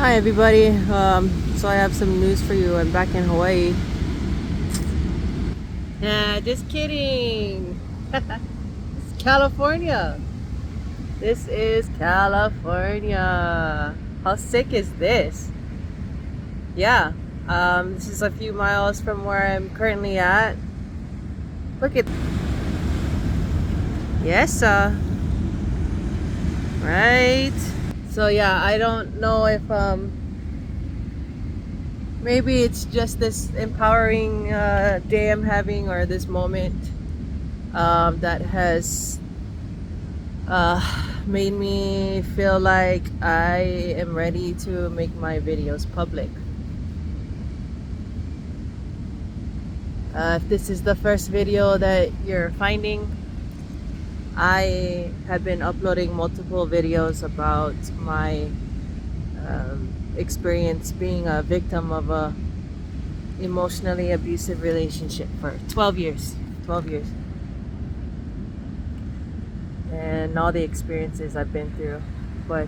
Hi everybody. So I have some news for you. I'm back in Hawaii. Nah, just kidding. It's California. This is California. How sick is this? Yeah. This is a few miles from where I'm currently at. Look at. Yes, right. So yeah, I don't know if maybe it's just this empowering day I'm having, or this moment that has uh, made me feel like I am ready to make my videos public. If this is the first video that you're finding, I have been uploading multiple videos about my experience being a victim of a emotionally abusive relationship for 12 years. 12 years. And all the experiences I've been through. But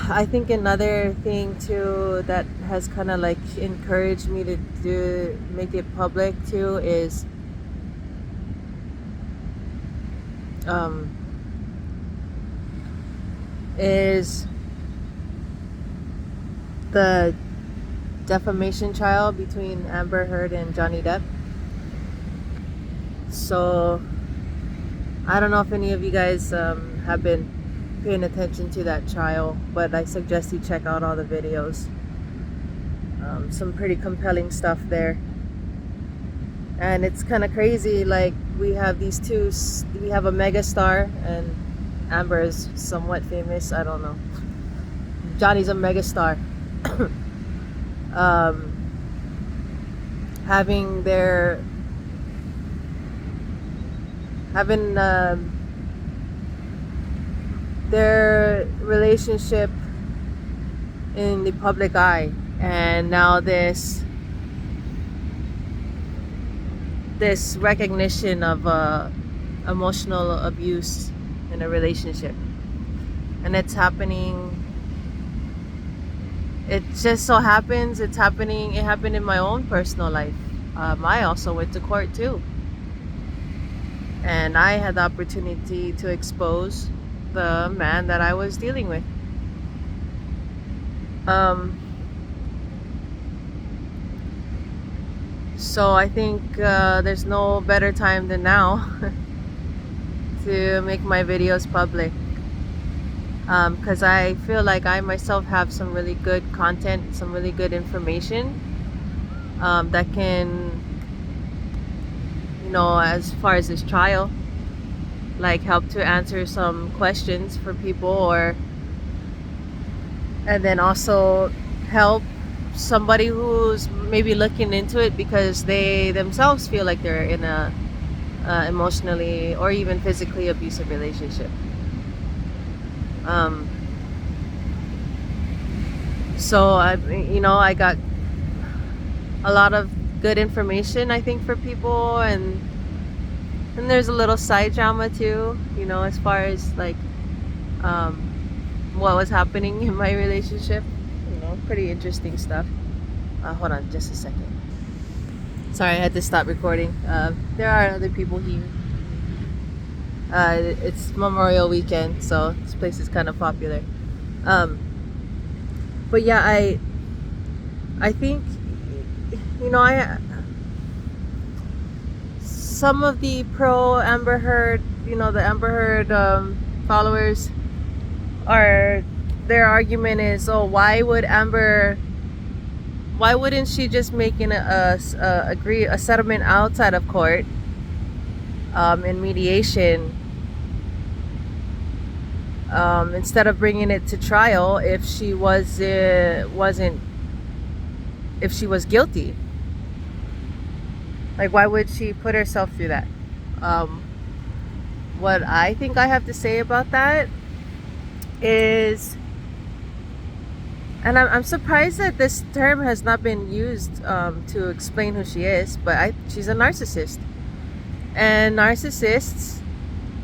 I think another thing too that has kind of like encouraged me to make it public too um, is the defamation trial between Amber Heard and Johnny Depp. So I don't know if any of you guys have been paying attention to that trial, but I suggest you check out all the videos. Some pretty compelling stuff there. And it's kind of crazy, like we have these two, we have a mega star, and Amber is somewhat famous, I don't know. Johnny's a mega star. Having their their relationship in the public eye, and now this recognition of emotional abuse in a relationship, and it's happening. It just so happens it happened in my own personal life. I also went to court too, and I had the opportunity to expose the man that I was dealing with. So I think there's no better time than now to make my videos public, because I feel like I myself have some really good content, some really good information that can, as far as this trial, like help to answer some questions for people, and then also help somebody who's maybe looking into it because they themselves feel like they're in a emotionally or even physically abusive relationship. So I got a lot of good information, I think, for people, and there's a little side drama too, as far as like what was happening in my relationship. Pretty interesting stuff. Hold on just a second. Sorry, I had to stop recording. There are other people here. It's Memorial Weekend, so this place is kind of popular. But yeah, I think some of the pro Amber Heard, the Amber Heard followers, their argument is, oh, why wouldn't she just make a settlement outside of court, in mediation, instead of bringing it to trial if she was guilty? Like, why would she put herself through that? What I think I have to say about that is, and I'm surprised that this term has not been used to explain who she is, but she's a narcissist. And narcissists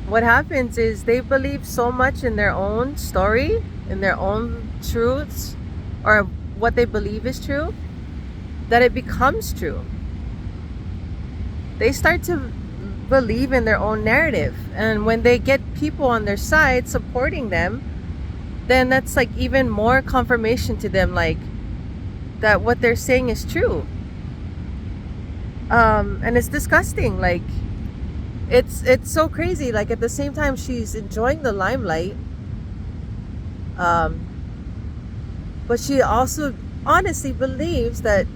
what happens is they believe so much in their own story, in their own truths, or what they believe is true, that it becomes true. They start to believe in their own narrative, and when they get people on their side supporting them, then that's like even more confirmation to them, like that what they're saying is true. And it's disgusting. Like it's so crazy. Like at the same time she's enjoying the limelight, um, but she also honestly believes that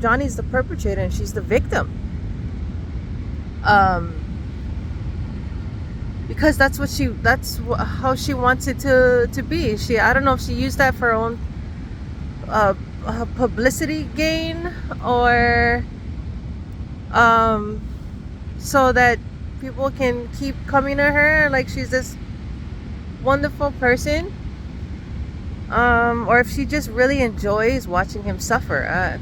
Johnny's the perpetrator and she's the victim. Because that's how she wants it to be. I don't know if she used that for her own publicity gain, or so that people can keep coming to her like she's this wonderful person, or if she just really enjoys watching him suffer.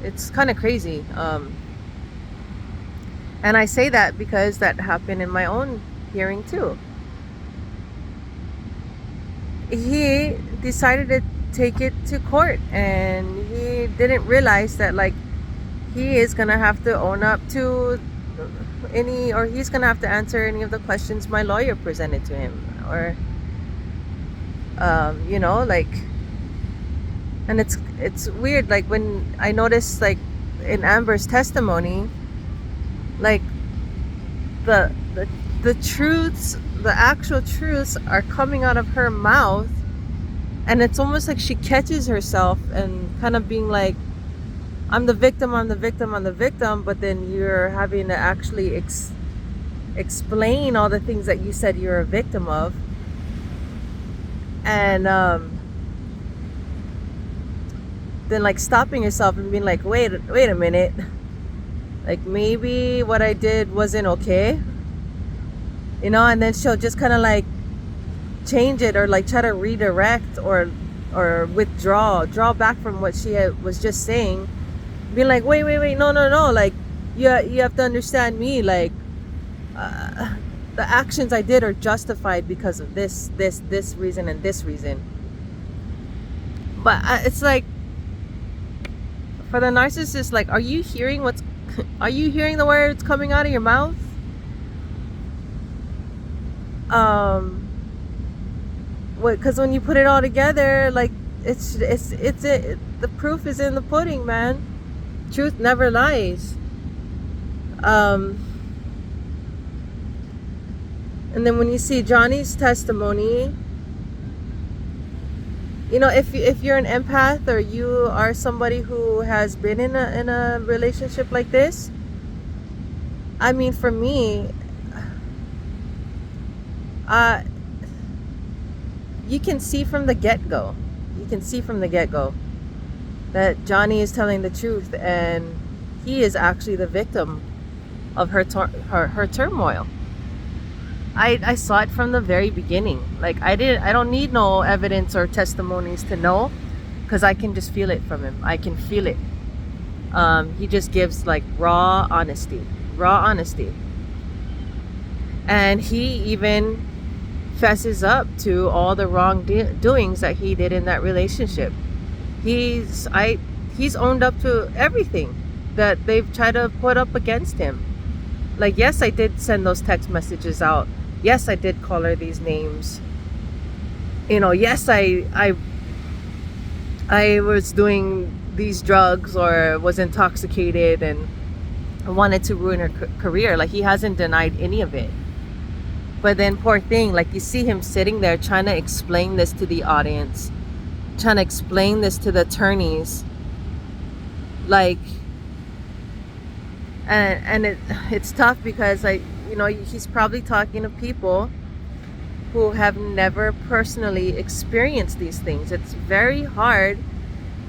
It's kind of crazy. And I say that because that happened in my own hearing too. He decided to take it to court, and he didn't realize that like he is gonna have to own up to he's gonna have to answer any of the questions my lawyer presented to him, or like, and it's weird, like when I noticed, like in Amber's testimony, like the truths, the actual truths are coming out of her mouth, and it's almost like she catches herself and kind of being like, I'm the victim, I'm the victim, I'm the victim, but then you're having to actually explain all the things that you said you're a victim of. And then like stopping yourself and being like, wait a minute, like maybe what I did wasn't okay, and then she'll just kind of like change it, or like try to redirect, or draw back from what she was just saying, being like, wait, no, like you have to understand me, like the actions I did are justified because of this reason and this reason. But it's like, for the narcissist, like, are you hearing the words coming out of your mouth? Because when you put it all together, like the proof is in the pudding, man. Truth never lies. And then when you see Johnny's testimony, if you're an empath, or you are somebody who has been in a relationship like this, I mean, for me, you can see from the get-go that Johnny is telling the truth, and he is actually the victim of her turmoil. I saw it from the very beginning. Like I don't need no evidence or testimonies to know, because I can just feel it from him. I can feel it. He just gives like raw honesty, and he even fesses up to all the wrong doings that he did in that relationship. He's owned up to everything that they've tried to put up against him. Like, yes, I did send those text messages out. Yes, I did call her these names. Yes, I was doing these drugs, or was intoxicated and wanted to ruin her career. Like, he hasn't denied any of it. But then, poor thing, like, you see him sitting there trying to explain this to the audience, trying to explain this to the attorneys, like, and it's tough because, like, he's probably talking to people who have never personally experienced these things. It's very hard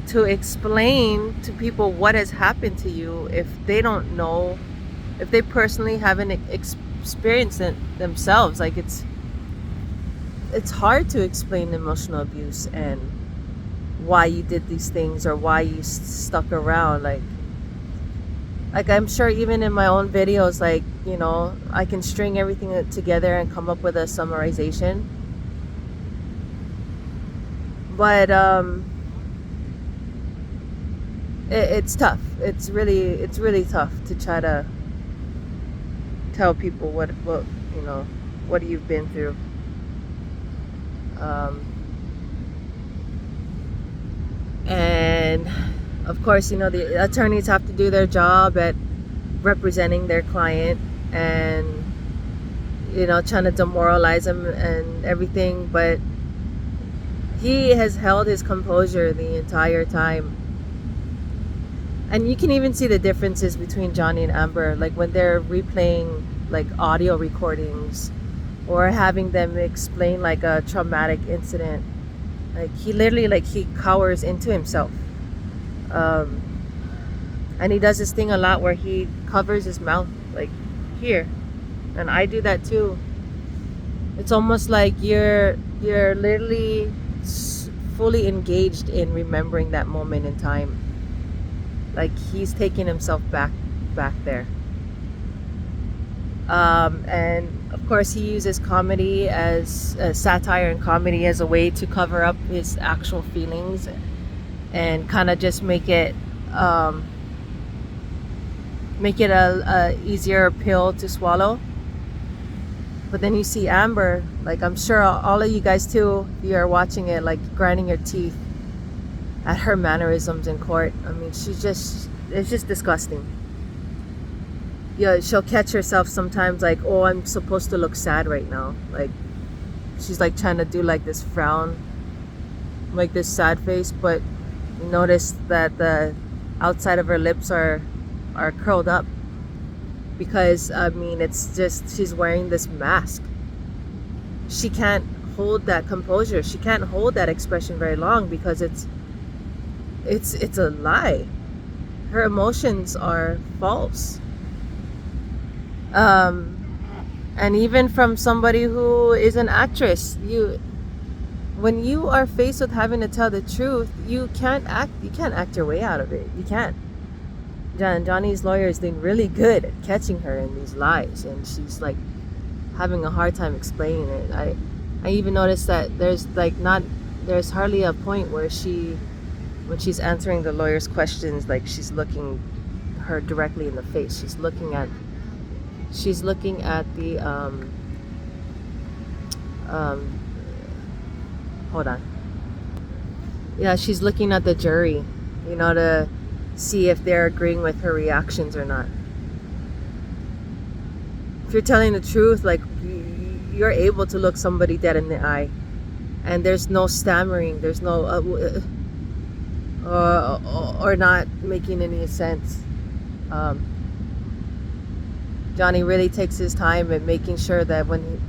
to explain to people what has happened to you if they don't know, if they personally haven't experienced it themselves. Like, it's hard to explain emotional abuse and why you did these things, or why you stuck around. Like, Like, I'm sure even in my own videos, like, you know, I can string everything together and come up with a summarization. But it's tough. It's really tough to try to tell people what you know, what you've been through. Um, and of course, you know, the attorneys have to do their job at representing their client, and you know, trying to demoralize him and everything. But he has held his composure the entire time. And you can even see the differences between Johnny and Amber, like when they're replaying like audio recordings or having them explain like a traumatic incident. Like he literally, like, he cowers into himself. um, and he does this thing a lot where he covers his mouth like here, and I do that too. It's almost like you're literally fully engaged in remembering that moment in time, like he's taking himself back there. And of course he uses comedy as satire and comedy as a way to cover up his actual feelings and kind of just um, make it a easier pill to swallow. But then you see Amber, like, I'm sure all of you guys too, if you are watching it, like grinding your teeth at her mannerisms in court. I mean, it's just disgusting. Yeah, she'll catch herself sometimes like, oh, I'm supposed to look sad right now. Like, she's like trying to do like this frown, like this sad face, but you notice that the outside of her lips are curled up, because I mean, it's just, she's wearing this mask. She can't hold that composure. She can't hold that expression very long because it's a lie. Her emotions are false. And even from somebody who is an actress, when you are faced with having to tell the truth, you can't act your way out of it. You can't. Johnny's lawyer is doing really good at catching her in these lies, and she's like having a hard time explaining it. I even noticed that there's hardly a point where when she's answering the lawyer's questions, like she's looking her directly in the face. She's looking at the hold on. Yeah, she's looking at the jury, you know, to see if they're agreeing with her reactions or not. If you're telling the truth, like, you're able to look somebody dead in the eye, and there's no stammering, there's no or not making any sense. Johnny really takes his time in making sure that when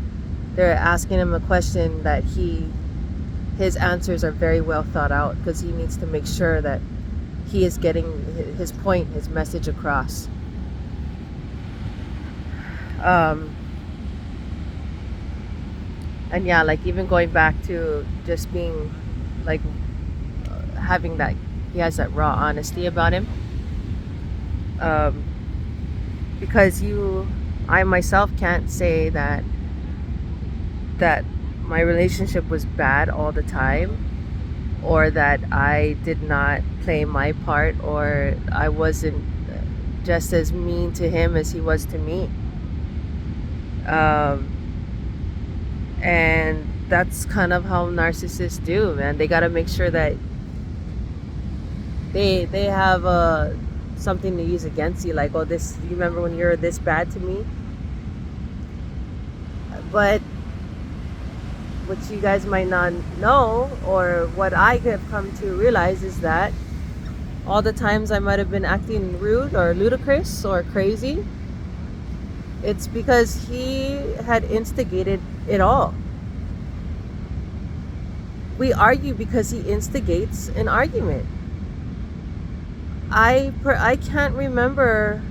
they're asking him a question, that his answers are very well thought out, because he needs to make sure that he is getting his point, his message across. And yeah, like, even going back to just being like having that, he has that raw honesty about him. Because I myself can't say that my relationship was bad all the time, or that I did not play my part, or I wasn't just as mean to him as he was to me. And that's kind of how narcissists do, man. They got to make sure that they have something to use against you, like, oh, this, you remember when you were this bad to me? But what you guys might not know, or what I have come to realize, is that all the times I might have been acting rude or ludicrous or crazy, it's because he had instigated it all. We argue because he instigates an argument. I can't remember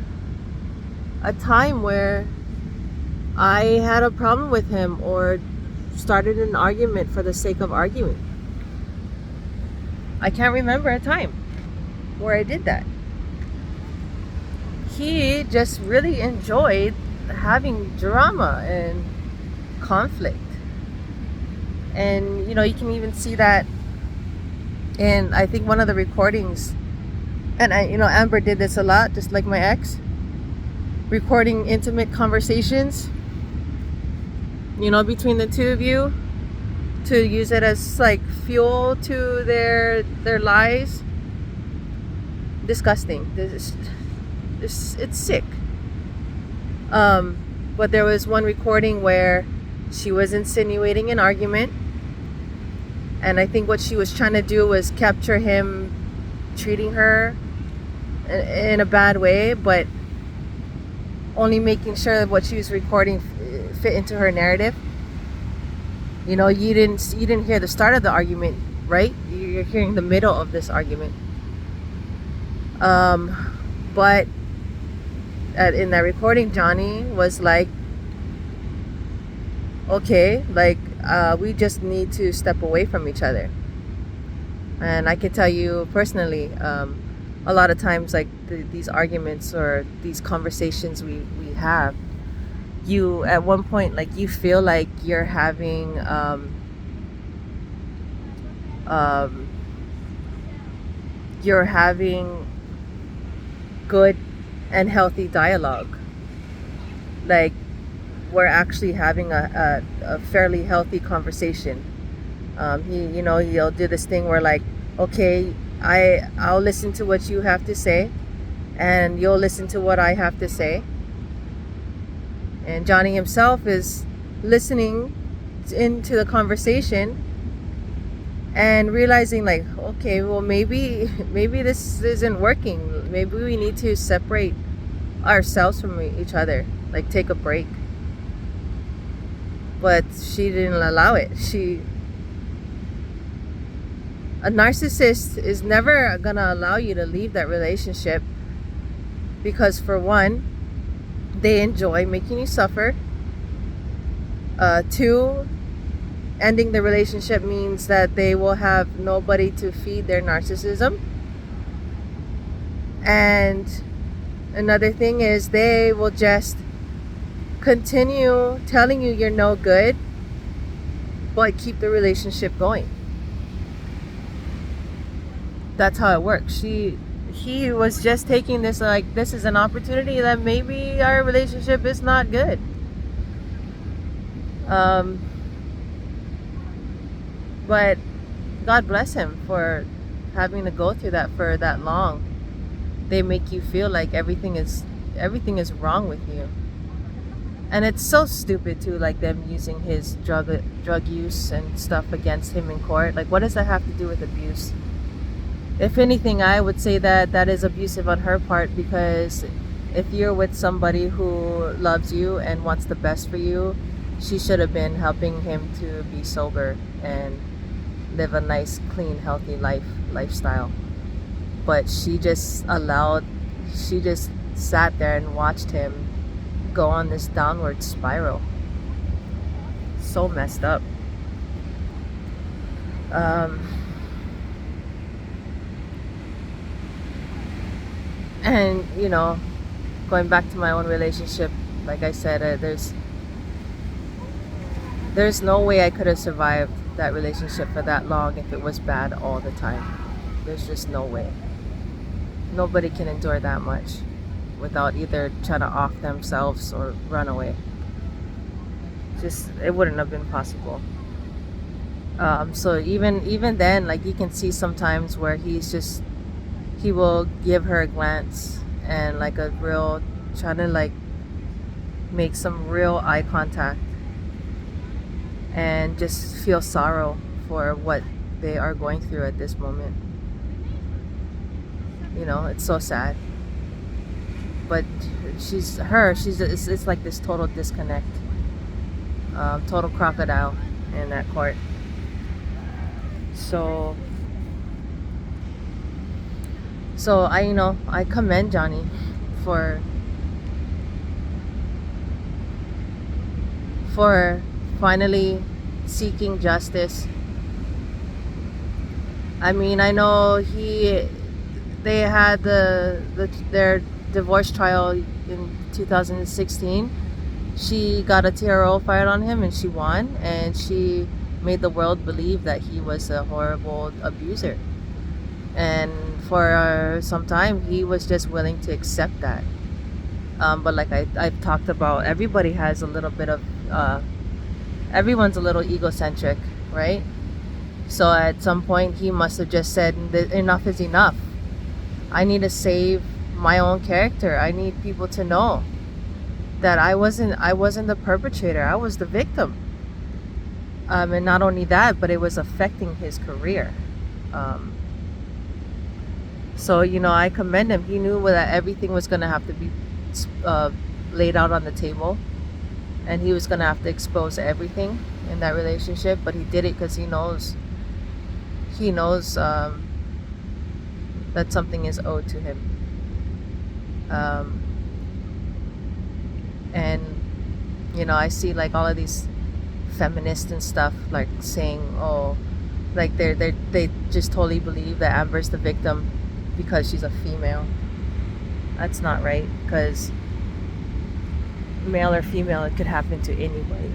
a time where I had a problem with him or started an argument for the sake of arguing. I can't remember a time where I did that. he just really enjoyed having drama and conflict. And you can even see that in, I think, one of the recordings. And Amber did this a lot, just like my ex, recording intimate conversations, between the two of you, to use it as like fuel to their lies. Disgusting. It's sick. But there was one recording where she was insinuating an argument, and I think what she was trying to do was capture him treating her in a bad way, but only making sure that what she was recording fit into her narrative. You didn't hear the start of the argument, right? You're hearing the middle of this argument. But in that recording, Johnny was like, okay, like, we just need to step away from each other. And I can tell you personally, a lot of times, like, these arguments or these conversations we have, you at one point, like, you feel like you're having good and healthy dialogue. Like, we're actually having a fairly healthy conversation. He'll do this thing where, like, okay, I'll listen to what you have to say, and you'll listen to what I have to say. And Johnny himself is listening into the conversation and realizing, like, okay, well, maybe this isn't working. Maybe we need to separate ourselves from each other, like, take a break. But she didn't allow it. A narcissist is never gonna allow you to leave that relationship, because, for one, they enjoy making you suffer. Two, ending the relationship means that they will have nobody to feed their narcissism. And another thing is, they will just continue telling you you're no good, but keep the relationship going. That's how it works. He was just taking this like, this is an opportunity that maybe our relationship is not good. But God bless him for having to go through that for that long. They make you feel like everything is wrong with you. And it's so stupid too, like, them using his drug use and stuff against him in court. Like, what does that have to do with abuse? If anything, I would say that is abusive on her part, because if you're with somebody who loves you and wants the best for you, she should have been helping him to be sober and live a nice, clean, healthy lifestyle. But she just sat there and watched him go on this downward spiral. So messed up. And going back to my own relationship, like I said, there's no way I could have survived that relationship for that long if it was bad all the time. There's just no way. Nobody can endure that much without either trying to off themselves or run away. It wouldn't have been possible. So even then, like, you can see sometimes where he will give her a glance and, like, a real, trying to, like, make some real eye contact and just feel sorrow for what they are going through at this moment. It's so sad. But it's like this total disconnect, total crocodile in that court. So I commend Johnny for finally seeking justice. I mean, I know they had their divorce trial in 2016, she got a TRO fired on him and she won, and she made the world believe that he was a horrible abuser. And for some time, he was just willing to accept that. But like I've talked about, everybody has a little bit of, everyone's a little egocentric, right? So at some point, he must have just said, enough is enough. I need to save my own character. I need people to know that I wasn't the perpetrator. I was the victim. And not only that, but it was affecting his career. So, I commend him. He knew that everything was going to have to be laid out on the table, and he was going to have to expose everything in that relationship, but he did it because he knows that something is owed to him. And I see like all of these feminists and stuff like saying, oh, like they just totally believe that Amber's the victim because she's a female. That's not right, because male or female, it could happen to anybody.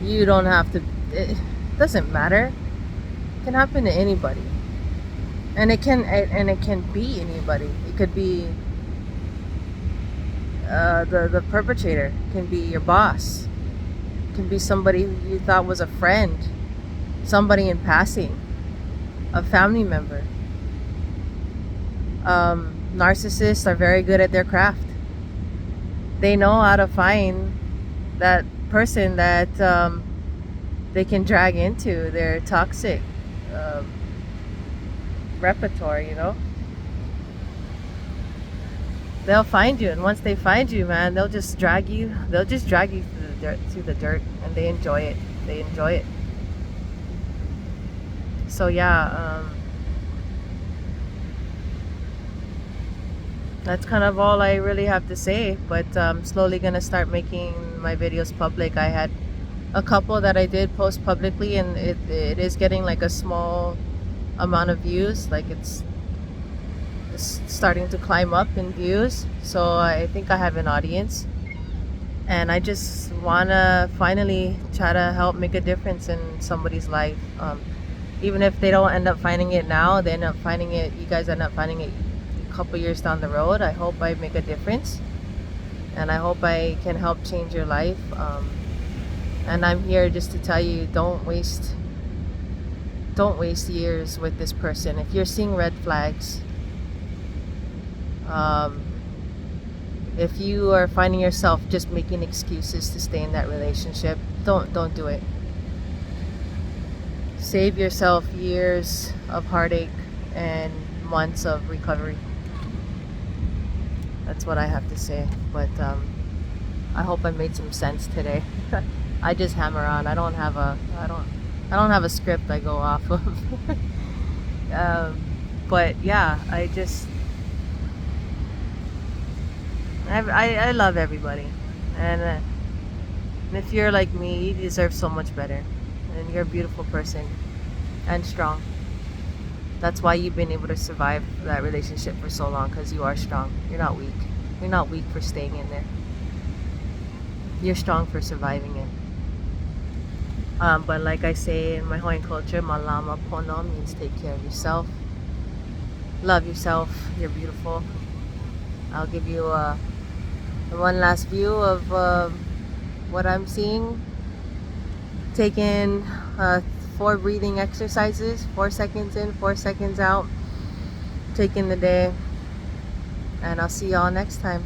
You don't have to, it doesn't matter. It can happen to anybody. And it can be anybody. It could be the perpetrator. It can be your boss. It can be somebody who you thought was a friend, somebody in passing, a family member. Narcissists are very good at their craft. They know how to find that person that they can drag into their toxic repertoire. They'll find you, and once they find you, man, they'll just drag you through the dirt, and they enjoy it. So yeah, that's kind of all I really have to say, but I'm slowly gonna start making my videos public. I had a couple that I did post publicly, and it is getting like a small amount of views. Like it's starting to climb up in views, so I think I have an audience, and I just want to finally try to help make a difference in somebody's life. Even if they don't end up finding it now, they end up finding it, you guys end up finding it a couple years down the road. I hope I make a difference, and I hope I can help change your life. And I'm here just to tell you, don't waste years with this person. If you're seeing red flags, if you are finding yourself just making excuses to stay in that relationship, don't do it. Save yourself years of heartache and months of recovery. That's what I have to say. But I hope I made some sense today. I just hammer on. I don't have a script I go off of. But yeah, I love everybody, and if you're like me, you deserve so much better, and you're a beautiful person and strong. That's why you've been able to survive that relationship for so long, because you are strong. You're not weak. You're not weak for staying in there. You're strong for surviving it. But like I say in my Hawaiian culture, malama pono means take care of yourself. Love yourself. You're beautiful. I'll give you one last view of what I'm seeing. Take in 4 breathing exercises, 4 seconds in, 4 seconds out. Take in the day, and I'll see y'all next time.